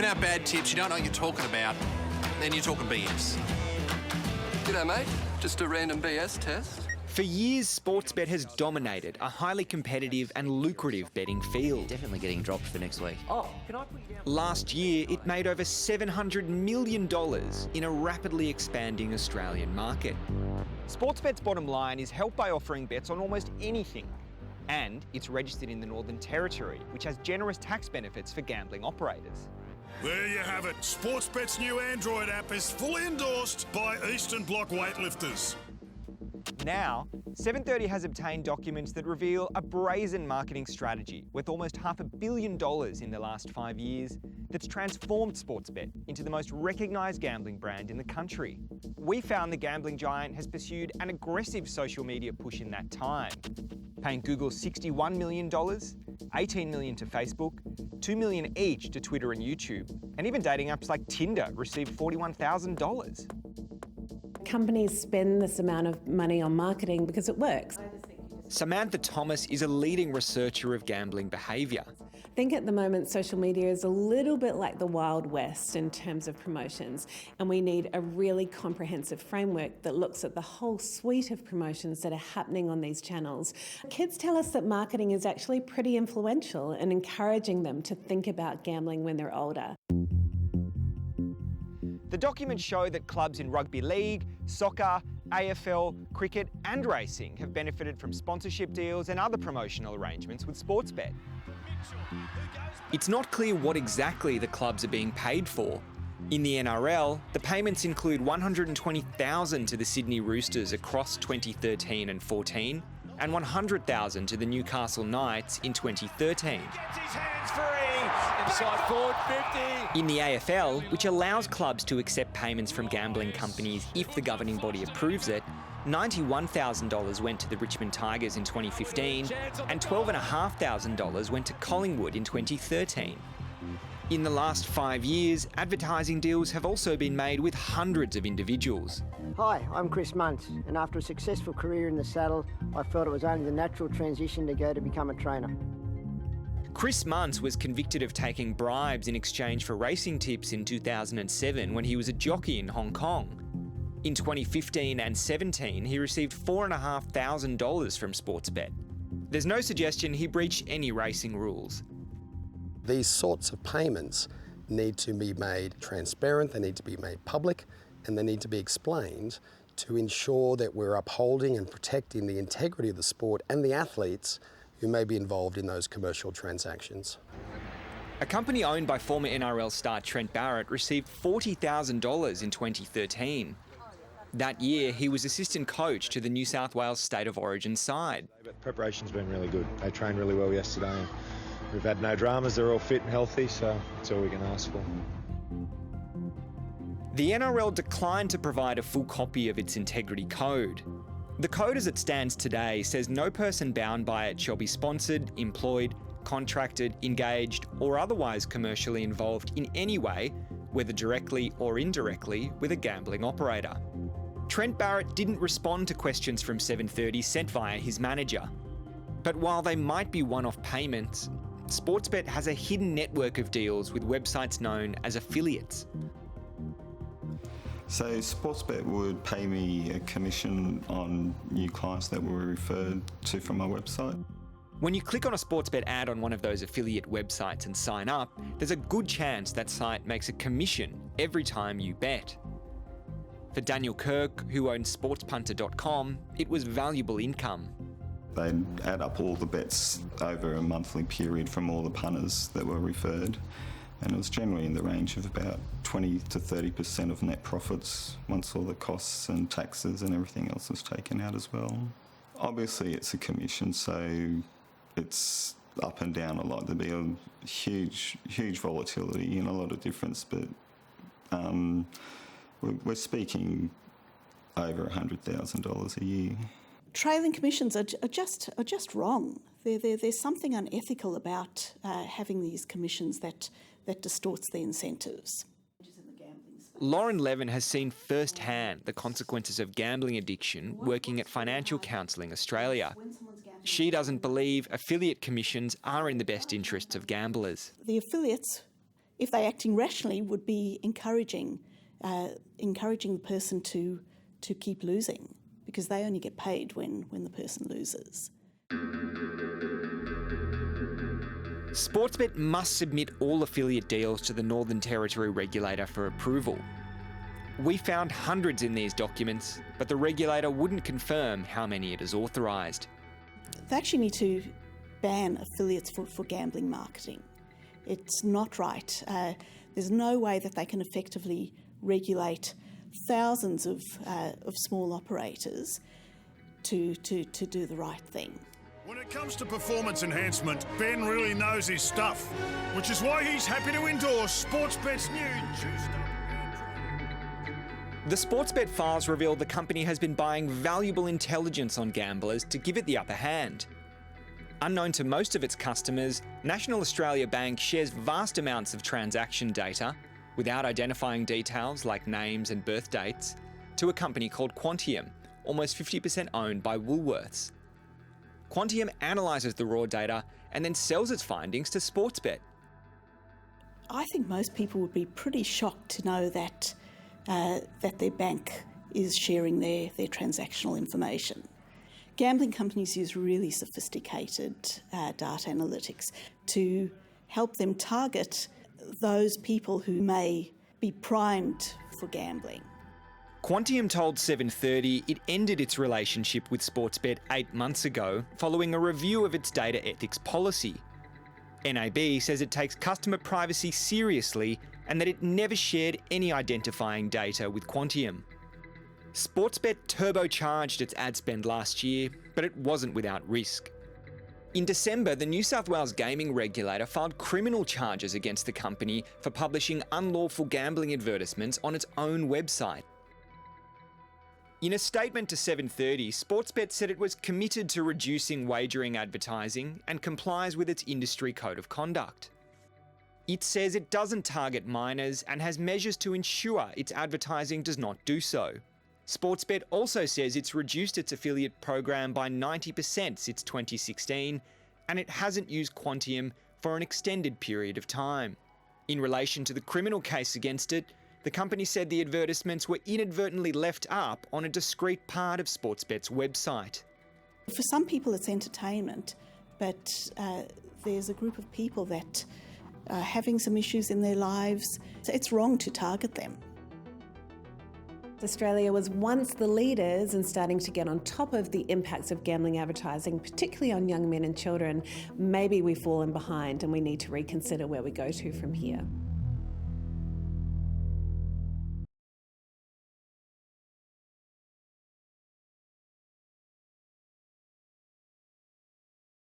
giving out bad tips, you don't know what you're talking about, then you're talking BS. G'day, mate. Just a random BS test. For years, Sportsbet has dominated a highly competitive and lucrative betting field. Definitely getting dropped for next week. Last year, it made over $700 million in a rapidly expanding Australian market. Sportsbet's bottom line is helped by offering bets on almost anything. And it's registered in the Northern Territory, which has generous tax benefits for gambling operators. There you have it. Sportsbet's new Android app is fully endorsed by Eastern Bloc weightlifters. Now, 730 has obtained documents that reveal a brazen marketing strategy worth almost $500 million in the last 5 years that's transformed Sportsbet into the most recognised gambling brand in the country. We found the gambling giant has pursued an aggressive social media push in that time, paying Google $61 million, $18 million to Facebook, $2 million each to Twitter and YouTube, and even dating apps like Tinder received $41,000. Companies spend this amount of money on marketing because it works. Samantha Thomas is a leading researcher of gambling behaviour. I think at the moment social media is a little bit like the Wild West in terms of promotions, and we need a really comprehensive framework that looks at the whole suite of promotions that are happening on these channels. Kids tell us that marketing is actually pretty influential in encouraging them to think about gambling when they're older. The documents show that clubs in rugby league, soccer, AFL, cricket and racing have benefited from sponsorship deals and other promotional arrangements with Sportsbet. It's not clear what exactly the clubs are being paid for. In the NRL, the payments include $120,000 to the Sydney Roosters across 2013 and 14, and $100,000 to the Newcastle Knights in 2013. Inside forward 50. In the AFL, which allows clubs to accept payments from gambling companies if the governing body approves it, $91,000 went to the Richmond Tigers in 2015 and $12,500 went to Collingwood in 2013. In the last 5 years, advertising deals have also been made with hundreds of individuals. Hi, I'm Chris Muntz, and after a successful career in the saddle, I felt it was only the natural transition to go to become a trainer. Chris Muntz was convicted of taking bribes in exchange for racing tips in 2007 when he was a jockey in Hong Kong. In 2015 and 17, he received $4,500 from Sportsbet. There's no suggestion he breached any racing rules. These sorts of payments need to be made transparent, they need to be made public, and they need to be explained to ensure that we're upholding and protecting the integrity of the sport and the athletes who may be involved in those commercial transactions. A company owned by former NRL star Trent Barrett received $40,000 in 2013. That year, he was assistant coach to the New South Wales State of Origin side. But preparation's been really good. They trained really well yesterday. We've had no dramas, they're all fit and healthy, so that's all we can ask for. The NRL declined to provide a full copy of its integrity code. The code as it stands today says no person bound by it shall be sponsored, employed, contracted, engaged, or otherwise commercially involved in any way, whether directly or indirectly, with a gambling operator. Trent Barrett didn't respond to questions from 730 sent via his manager. But while they might be one-off payments, Sportsbet has a hidden network of deals with websites known as affiliates. So Sportsbet would pay me a commission on new clients that were referred to from my website. When you click on a Sportsbet ad on one of those affiliate websites and sign up, there's a good chance that site makes a commission every time you bet. For Daniel Kirk, who owns SportsPunter.com, it was valuable income. They'd add up all the bets over a monthly period from all the punters that were referred, and it was generally in the range of about 20 to 30% of net profits once all the costs and taxes and everything else was taken out as well. Obviously it's a commission, so it's up and down a lot. There'd be a huge volatility and a lot of difference, but we're speaking over $100,000 a year. Trailing commissions are just wrong. There's something unethical about having these commissions that distorts the incentives. Lauren Levin has seen firsthand the consequences of gambling addiction working at Financial Counselling Australia. She doesn't believe affiliate commissions are in the best interests of gamblers. The affiliates if they're acting rationally, would be encouraging the person to keep losing, because they only get paid when the person loses. Sportsbet must submit all affiliate deals to the Northern Territory regulator for approval. We found hundreds in these documents, but the regulator wouldn't confirm how many it has authorised. They actually need to ban affiliates for gambling marketing. It's not right. There's no way that they can effectively regulate thousands of small operators to do the right thing. When it comes to performance enhancement, Ben really knows his stuff, which is why he's happy to endorse Sportsbet's new juiced up. The Sportsbet files reveal the company has been buying valuable intelligence on gamblers to give it the upper hand. Unknown to most of its customers, National Australia Bank shares vast amounts of transaction data, without identifying details like names and birth dates, to a company called Quantium, almost 50% owned by Woolworths. Quantium analyses the raw data and then sells its findings to Sportsbet. I think most people would be pretty shocked to know that their bank is sharing their transactional information. Gambling companies use really sophisticated data analytics to help them target those people who may be primed for gambling. Quantium told 730 it ended its relationship with Sportsbet 8 months ago following a review of its data ethics policy. NAB says it takes customer privacy seriously and that it never shared any identifying data with Quantium. Sportsbet turbocharged its ad spend last year, but it wasn't without risk. In December, the New South Wales gaming regulator filed criminal charges against the company for publishing unlawful gambling advertisements on its own website. In a statement to 730, Sportsbet said it was committed to reducing wagering advertising and complies with its industry code of conduct. It says it doesn't target minors and has measures to ensure its advertising does not do so. Sportsbet also says it's reduced its affiliate program by 90% since 2016, and it hasn't used Quantium for an extended period of time. In relation to the criminal case against it, the company said the advertisements were inadvertently left up on a discrete part of Sportsbet's website. For some people it's entertainment, but there's a group of people that are having some issues in their lives. So it's wrong to target them. Australia was once the leaders in starting to get on top of the impacts of gambling advertising, particularly on young men and children. Maybe we've fallen behind and we need to reconsider where we go to from here.